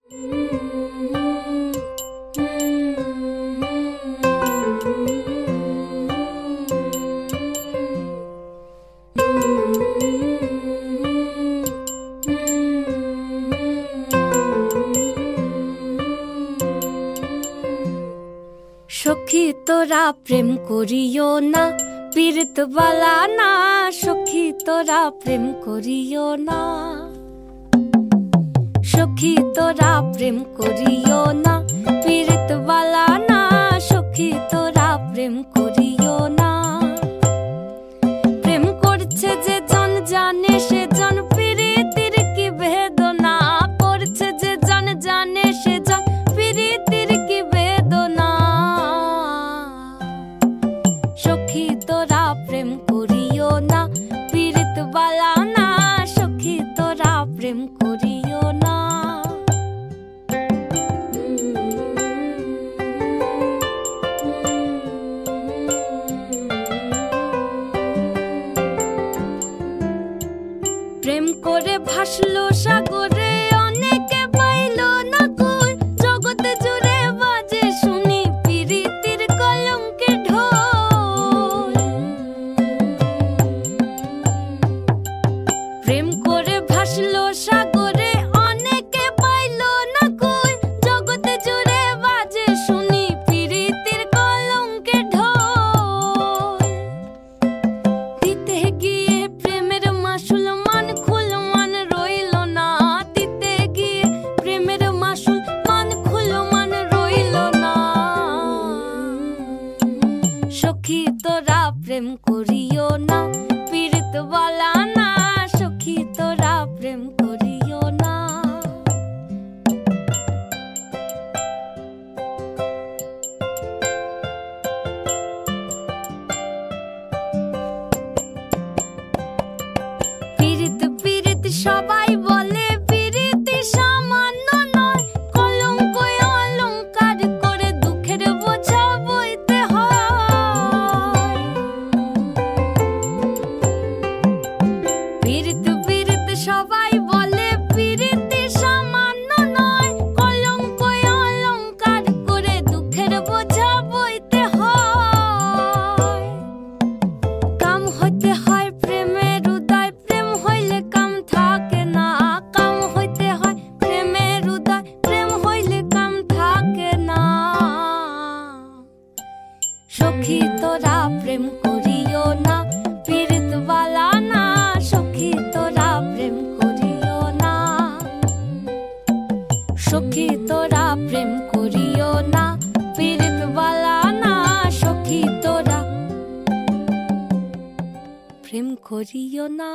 সখী তোরা প্রেম করিও না, পীড়িত বালা না। সখী তোরা প্রেম করিও না, সখী তোরা প্রেম করিও না, পীড়িত বালা না। সখী তোরা প্রেম করিও না। প্রেম করছে যে জন জানে সে জন পীড়িতির কি বেদনা। করছে যে জন জানে সে জন পীড়িতির কি বেদনা। সখী তোরা প্রেম করিও না, পীড়িত বালা না। সখী তোরা প্রেম করিও না। প্রেম করে ভাসলো সাগরে, অনেকে পাইল না কই। জগতে জুড়ে বাজে শুনি পীড়িতির কলঙ্কের ঢোল। প্রেম করে ভাসলো সাগরে, অনেকে পাইল না কই। জগতে জুড়ে বাজে শুনি পীড়িতির কলঙ্কের ঢোল। দিতে গিয়ে প্রেমের মাসুল মান খুল মান রইল না। দিতে গিয়ে প্রেমের মাসুল মান খুল মান রইল না। সখী তোরা প্রেম করিও না, পীড়িত বালা না। সখী তোরা প্রেম করিও না। পীড়িত পীড়িত সবাই বলে, পীড়িতি সামান্য নয়। কলঙ্ক অলঙ্কার করে দুঃখের বোঝা বইতে হয়। পীড়িত পীড়িত সবাই বলে, পীড়িতি সামান্য নয়। কলঙ্ক অলঙ্কার করে দুঃখের বোঝা বইতে হয়। কাম হইতে হয় প্রেমের উদয়, প্রেম হইলে কাম থাকে না। কাম হইতে হয় প্রেমের উদয়, প্রেম হইলে কাম থাকে না। সখী তোরা প্রেম করিও না, পীড়িত বালা না। সখী তোরা প্রেম করিও না, সখী তোরা প্রেম করিও না, পীড়িত বালা না। সখী তোরা প্রেম করিও না।